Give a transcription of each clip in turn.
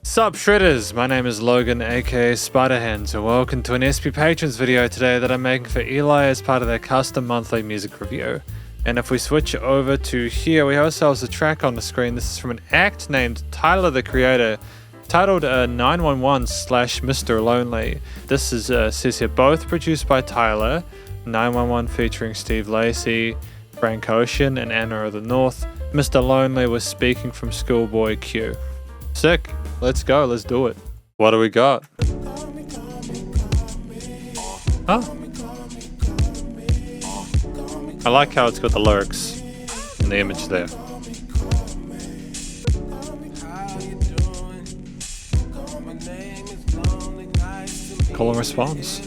Sup Shredders, my name is Logan aka Spiderhands and welcome to an SP Patrons video today that I'm making for Eli as part of their custom monthly music review. And if we switch over to here, we have ourselves a track on the screen. This is from an act named Tyler the Creator, titled 911/Mr. Lonely. This is, says here, both produced by Tyler, 911 featuring Steve Lacy, Frank Ocean, and Anna of the North. Mr. Lonely was speaking from Schoolboy Q. Sick. Let's go. Let's do it. What do we got? Oh. I like how it's got the lyrics and the image there. Call and response.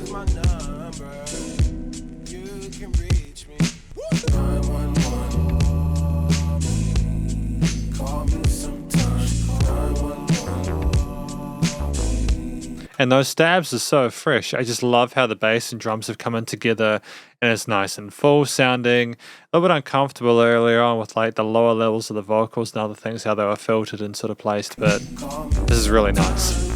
And those stabs are so fresh. I just love how the bass and drums have come in together and it's nice and full sounding. A little bit uncomfortable earlier on with like the lower levels of the vocals and other things, how they were filtered and sort of placed, but this is really nice.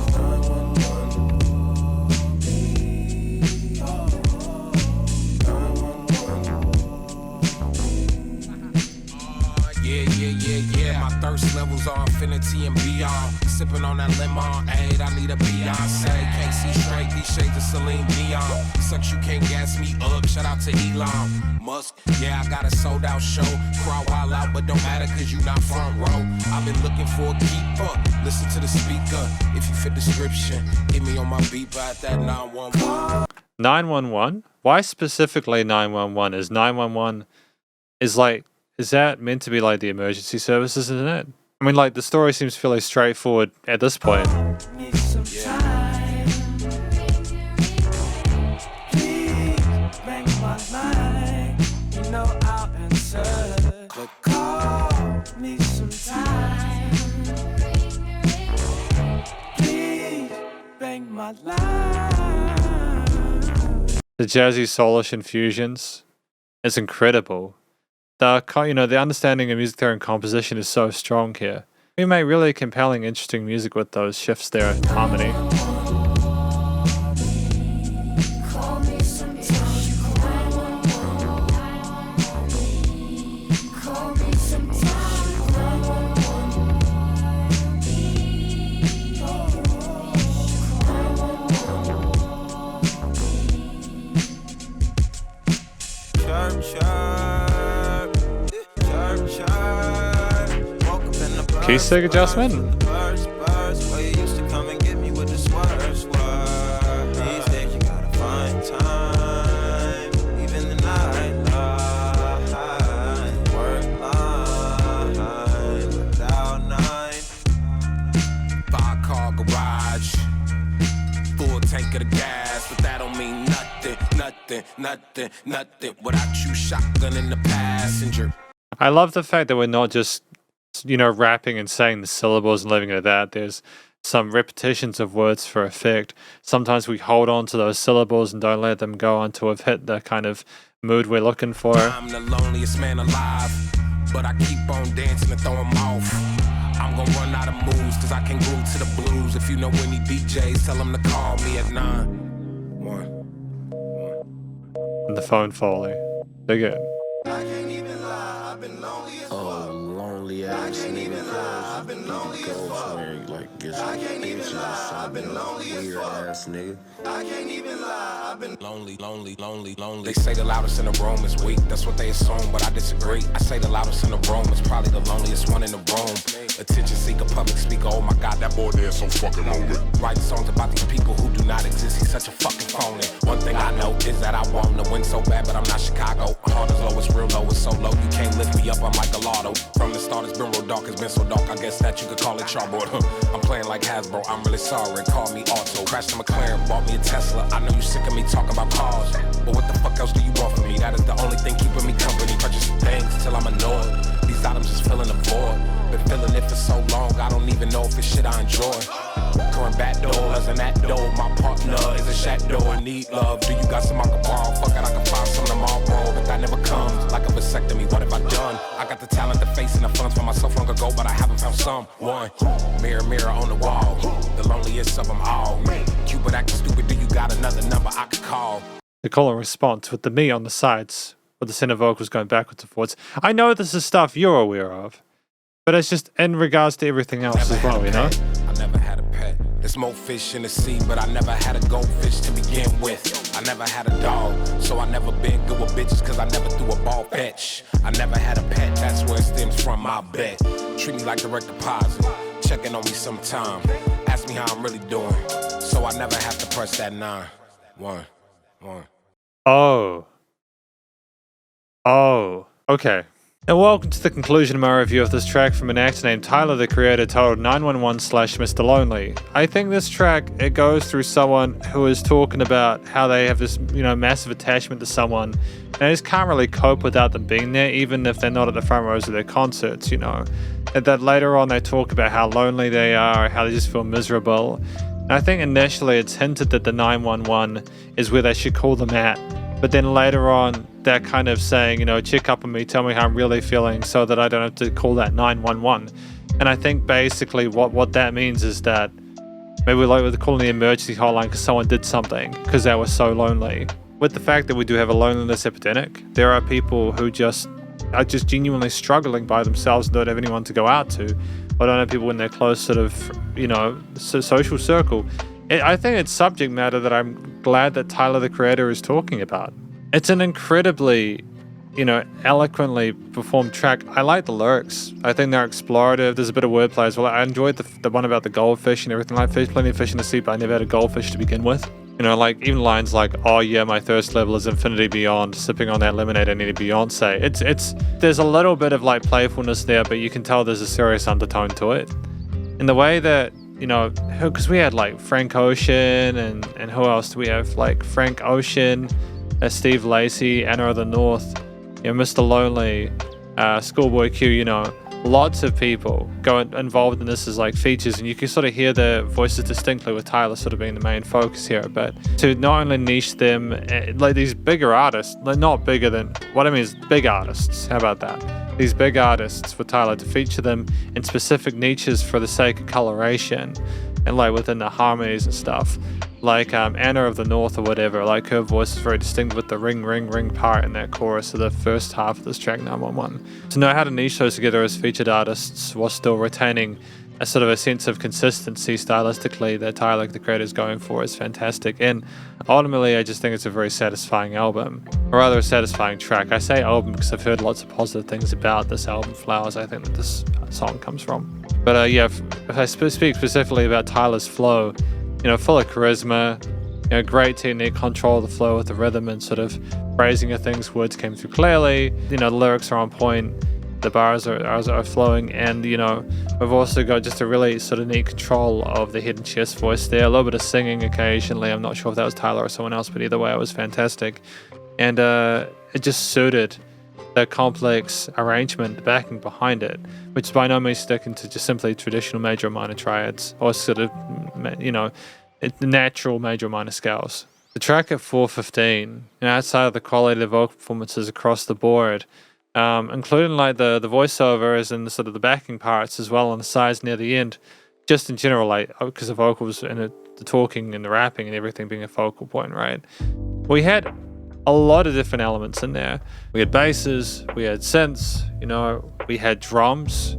Yeah. My thirst levels are infinity and beyond. Sipping on that lemon aid, I need a Beyonce. Can't see straight, these shades of Celine Dion. Sucks, you can't gas me up. Shout out to Elon Musk. Yeah, I got a sold out show. Crowd wild out, but don't matter cause you not front row. I've been looking for a keeper. Listen to the speaker. If you fit description, hit me on my beeper at that 911. 911? Why specifically 911? Is 911 is that meant to be like the emergency services, isn't it? I mean, like, the story seems fairly straightforward at this point. The jazzy soulish infusions is incredible. The understanding of music theory and composition is so strong here. We make really compelling, interesting music with those shifts there in harmony. Key sig adjustment? Five-car garage, full tank of the gas, but that don't mean nothing without you shotgun in the passenger. I love the fact that we're not just rapping and saying the syllables and leaving it at that. There's some repetitions of words for effect. Sometimes we hold on to those syllables and don't let them go until we've hit the kind of mood we're looking for. I'm the loneliest man alive, but I keep on dancing and throw them off. I'm gonna run out of moves cause I can glue to the blues. If you know any DJs, tell them to call me at 911. And the phone foley. Dig it. I can't even lie, I've been lonely as fuck. Lonely ass nigga, I've been lonely as fuck. I can't even lie, I've been lonely as fuck. Ass nigga. I can't even lie, I've been lonely. They say the loudest in the room is weak, that's what they assume, but I disagree. I say the loudest in the room is probably the loneliest one in the room. Attention seeker, public speaker, oh my god, that boy there is so fucking lonely. Writing songs about these people who do not exist, he's such a fucking phony. One thing I know is that I want to win so bad, but I'm not Chicago. Heart is low, it's real low, it's so low, you can't lift me up, I'm like a lotto. From the start, it's been real dark, it's been so dark, I guess that you could call it chalkboard. I'm playing like Hasbro, I'm really sorry, call me Auto. Crashed a McLaren, bought me a Tesla, I know you sick of me talking about cars, but what the fuck else do you want from me? That is the only thing keeping me company, purchasing things till I'm annoyed. These items just filling the void, been feeling it for so long, I don't even know if it's shit I enjoy. Current back doors and that door, my partner is a shadow, I need love. Do you got some I can borrow? Fuck it, I can find some tomorrow, but that never comes. Like a vasectomy, what have I done? I got the talent, the face, and the funds for myself long ago, but I haven't found someone. Mirror, mirror on the wall, envious of them all. Cupid acting stupid, do you got another number I could call? The call and response with the me on the sides, with the center vocals going backwards and forwards. I know this is stuff you're aware of, but it's just in regards to everything else as well, you know? I never had a pet. There's more fish in the sea, but I never had a goldfish to begin with. I never had a dog, so I never been good with bitches, cause I never threw a ball fetch. I never had a pet, that's where it stems from, I bet. Treat me like direct deposit, checking on me sometime. Ask me how I'm really doing, so I never have to press that 9. 1. Oh, okay. And welcome to the conclusion of my review of this track from an actor named Tyler, the Creator, titled 911/Mr. Lonely. I think this track, it goes through someone who is talking about how they have this, massive attachment to someone, and they just can't really cope without them being there, even if they're not at the front rows of their concerts, And that later on they talk about how lonely they are, how they just feel miserable. And I think initially it's hinted that the 911 is where they should call them at, but then later on they're kind of saying, check up on me, tell me how I'm really feeling so that I don't have to call that 911. And I think basically what that means is that maybe we're calling the emergency hotline because someone did something, because they were so lonely. With the fact that we do have a loneliness epidemic, there are people who are just genuinely struggling by themselves and don't have anyone to go out to, or don't have people in their close sort of, social circle. I think it's subject matter that I'm glad that Tyler, the Creator, is talking about. It's an incredibly, eloquently performed track. I like the lyrics. I think they're explorative. There's a bit of wordplay as well. I enjoyed the one about the goldfish and everything. Like, there's plenty of fish in the sea, but I never had a goldfish to begin with. Even lines like, oh yeah, my thirst level is infinity beyond, sipping on that lemonade, I need a Beyonce. There's a little bit of playfulness there, but you can tell there's a serious undertone to it. In the way that, because we had Frank Ocean and who else do we have? Frank Ocean, Steve Lacy, Anna of the North, Mr. Lonely, Schoolboy Q, lots of people involved in this as features, and you can sort of hear their voices distinctly with Tyler sort of being the main focus here. But to not only niche them, these bigger artists, not bigger than, what I mean is big artists, how about that? These big artists for Tyler to feature them in specific niches for the sake of coloration and within the harmonies and stuff. Anna of the North or whatever, her voice is very distinct with the ring, ring, ring part in that chorus of the first half of this track 911. To know how to niche those together as featured artists while still retaining a sort of a sense of consistency stylistically that Tyler, the Creator, is going for is fantastic. And ultimately, I just think it's a very satisfying album, or rather a satisfying track. I say album because I've heard lots of positive things about this album, Flowers, I think that this song comes from. But if I speak specifically about Tyler's flow, full of charisma, great technique, control of the flow with the rhythm and sort of phrasing of things, words came through clearly, the lyrics are on point, the bars are flowing, and we've also got just a really sort of neat control of the head and chest voice there, a little bit of singing occasionally. I'm not sure if that was Tyler or someone else, but either way it was fantastic. And it just suited the complex arrangement, the backing behind it, which is by no means sticking to just simply traditional major or minor triads, or sort of, natural major or minor scales. The track at 4:15, outside of the quality of the vocal performances across the board, including the voiceovers and the sort of the backing parts as well on the sides near the end, just in general, because the vocals and the talking and the rapping and everything being a focal point, right? We had a lot of different elements in there. We had basses, we had synths, we had drums,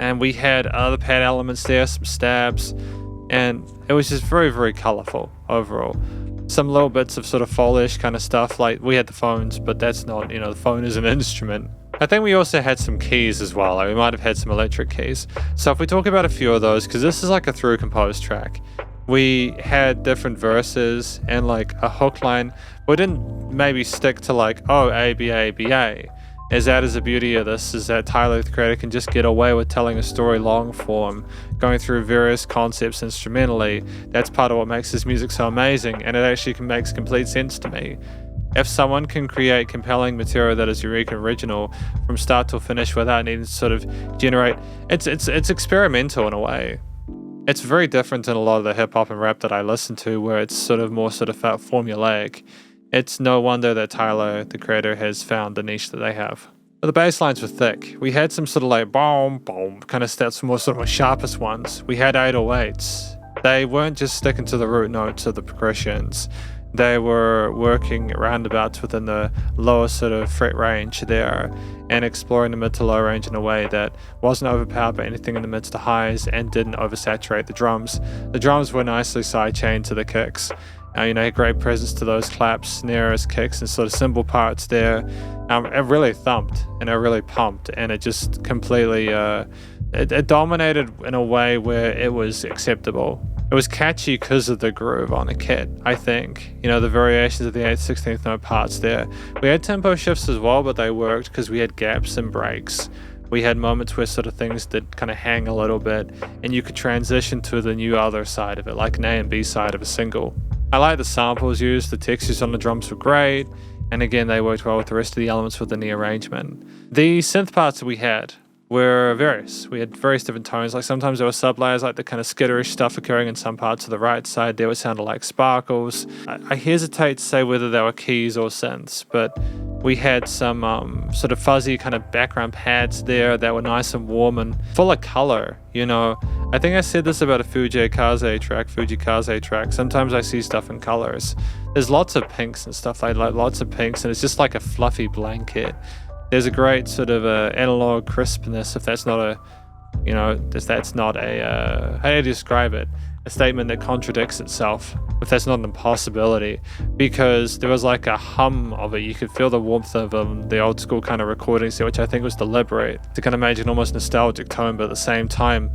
and we had other pad elements there, some stabs, and it was just very, very colorful overall. Some little bits of sort of Foley-ish kind of stuff, we had the phones, but that's not, the phone is an instrument. I think we also had some keys as well, we might have had some electric keys. So if we talk about a few of those, because this is a through composed track, we had different verses and a hook line. We didn't maybe stick to A, B, A, B, A. As that is the beauty of this, is that Tyler, the Creator, can just get away with telling a story long form, going through various concepts instrumentally. That's part of what makes his music so amazing, and it actually makes complete sense to me. If someone can create compelling material that is unique and original from start to finish without needing to sort of generate, it's experimental in a way. It's very different than a lot of the hip hop and rap that I listen to, where it's sort of more sort of formulaic. It's no wonder that Tyler, the Creator, has found the niche that they have. But the bass lines were thick. We had some sort of boom, boom kind of stats, more sort of sharpest ones. We had 808s. they weren't just sticking to the root notes of the progressions. They were working roundabouts within the lower sort of fret range there and exploring the mid to low range in a way that wasn't overpowered by anything in the mids to highs and didn't oversaturate the drums. The drums were nicely sidechained to the kicks. Had great presence to those claps, snares, kicks, and sort of cymbal parts there. It really thumped and it really pumped, and it just completely it dominated in a way where it was acceptable. It was catchy because of the groove on the kit, I think. The variations of the 8th, 16th note parts there. We had tempo shifts as well, but they worked because we had gaps and breaks. We had moments where sort of things did kind of hang a little bit, and you could transition to the new other side of it, like an A and B side of a single. I like the samples used, the textures on the drums were great, and again, they worked well with the rest of the elements within the arrangement. The synth parts that we had were various. We had various different tones, like sometimes there were sub-layers, like the kind of skitterish stuff occurring in some parts of the right side there, which sounded like sparkles. I hesitate to say whether they were keys or synths, but we had some sort of fuzzy kind of background pads there that were nice and warm and full of color, I think I said this about a Fujikaze track. Sometimes I see stuff in colors. There's lots of pinks and stuff like lots of pinks, and it's just like a fluffy blanket. There's a great sort of analog crispness, if that's not a, how do you describe it? A statement that contradicts itself, if that's not an impossibility, because there was like a hum of it. You could feel the warmth of the old school kind of recordings there, which I think was deliberate to kind of make an almost nostalgic tone, but at the same time,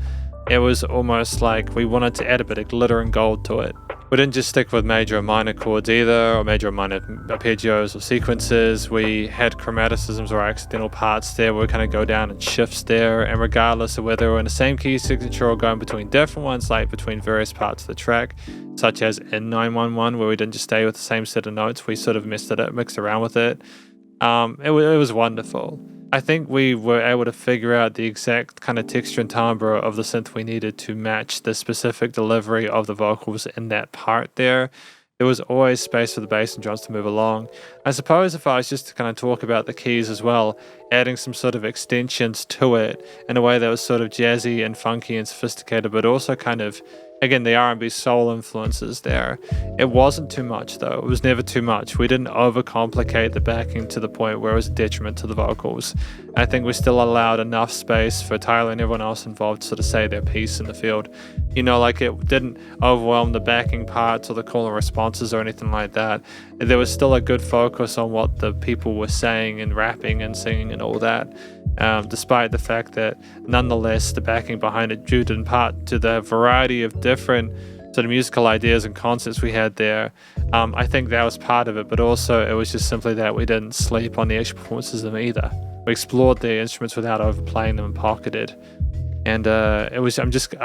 it was almost like we wanted to add a bit of glitter and gold to it. We didn't just stick with major and minor chords either, or major and minor arpeggios or sequences. We had chromaticisms or accidental parts there where we kind of go down in shifts there, and regardless of whether we're in the same key signature or going between different ones, like between various parts of the track, such as in 911 where we didn't just stay with the same set of notes, we sort of mixed around with it. It was wonderful. I think we were able to figure out the exact kind of texture and timbre of the synth we needed to match the specific delivery of the vocals in that part there. There was always space for the bass and drums to move along. I suppose if I was just to kind of talk about the keys as well, adding some sort of extensions to it in a way that was sort of jazzy and funky and sophisticated, but also kind of, again, the R&B soul influences there. It wasn't too much though. It was never too much. We didn't overcomplicate the backing to the point where it was a detriment to the vocals. I think we still allowed enough space for Tyler and everyone else involved to sort of say their piece in the field. Like it didn't overwhelm the backing parts or the call and responses or anything like that. There was still a good focus on what the people were saying and rapping and singing and all that. Despite the fact that nonetheless the backing behind it due in part to the variety of different sort of musical ideas and concepts we had there. I think that was part of it, but also it was just simply that we didn't sleep on the extra performances of them either. We explored the instruments without overplaying them and pocketed. And I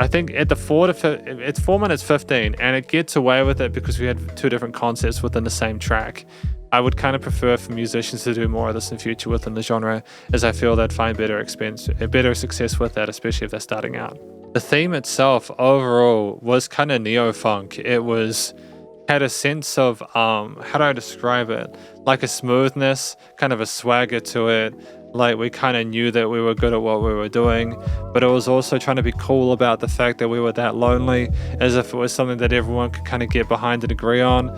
think at the it's 4 minutes 15, and it gets away with it because we had two different concepts within the same track. I would kind of prefer for musicians to do more of this in future within the genre, as I feel they'd find better success with that, especially if they're starting out. The theme itself overall was kind of neo-funk. It had a sense of, how do I describe it? Like a smoothness, kind of a swagger to it. Like we kind of knew that we were good at what we were doing, but it was also trying to be cool about the fact that we were that lonely, as if it was something that everyone could kind of get behind and agree on.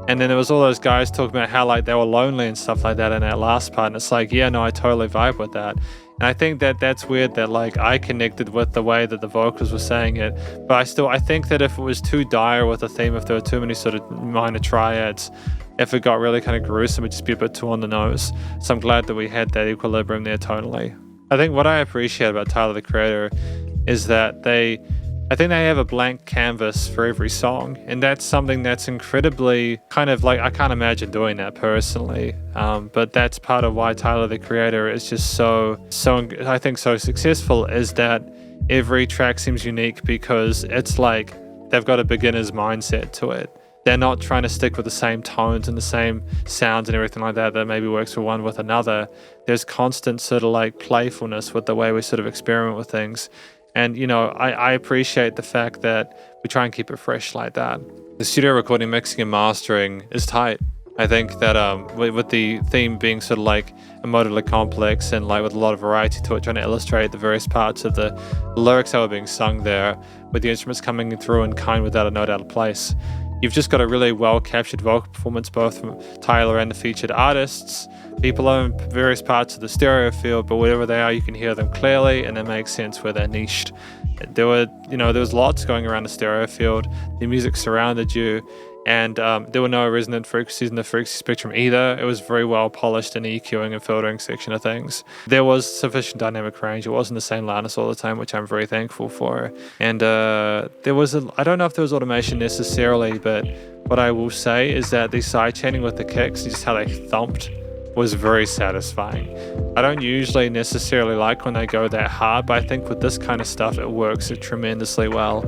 And then there was all those guys talking about how like they were lonely and stuff like that in that last part, and it's like, yeah, no, I totally vibe with that. And I think that that's weird that like I connected with the way that the vocals were saying it, but I think that if it was too dire with a theme, if there were too many sort of minor triads, if it got really kind of gruesome, it'd just be a bit too on the nose. So I'm glad that we had that equilibrium there tonally. I think what I appreciate about Tyler the Creator is that I think they have a blank canvas for every song, and that's something that's incredibly kind of like, I can't imagine doing that personally, but that's part of why Tyler the Creator is just so I think so successful, is that every track seems unique because it's like they've got a beginner's mindset to it. They're not trying to stick with the same tones and the same sounds and everything like that maybe works for one with another. There's constant sort of like playfulness with the way we sort of experiment with things. And, I appreciate the fact that we try and keep it fresh like that. The studio recording, mixing and mastering is tight. I think that with the theme being sort of like emotively complex and like with a lot of variety to it, trying to illustrate the various parts of the lyrics that were being sung there, with the instruments coming through in kind without a note out of place. You've just got a really well captured vocal performance both from Tyler and the featured artists. People are in various parts of the stereo field, but wherever they are, you can hear them clearly, and it makes sense where they're niched. There was lots going around the stereo field. The music surrounded you, and there were no resonant frequencies in the frequency spectrum either. It was very well polished in the EQing and filtering section of things. There was sufficient dynamic range. It wasn't the same loudness all the time, which I'm very thankful for. And I don't know if there was automation necessarily, but what I will say is that the side chaining with the kicks, just how they thumped, was very satisfying. I don't usually necessarily like when they go that hard, but I think with this kind of stuff it works tremendously well.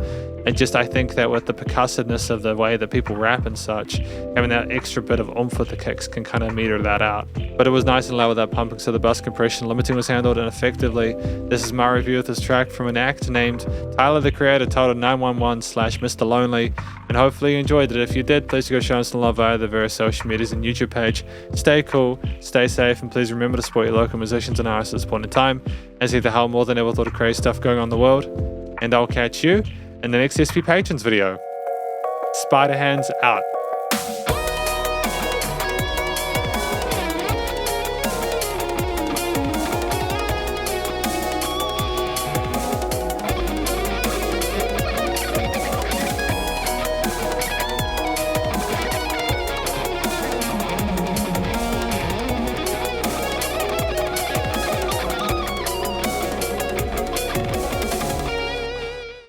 And just I think that with the percussiveness of the way that people rap and such, having that extra bit of oomph with the kicks can kind of meter that out. But it was nice and loud without pumping, so the bus compression limiting was handled and effectively. This is my review of this track from an act named Tyler the Creator, titled 911/Mr. Lonely, and hopefully you enjoyed it. If you did, please go show us some love via the various social medias and YouTube page. Stay cool, stay safe, and please remember to support your local musicians and artists at this point in time, as either hell more than ever thought of crazy stuff going on in the world. And I'll catch you in the next SP Patrons video. Spiderhands out.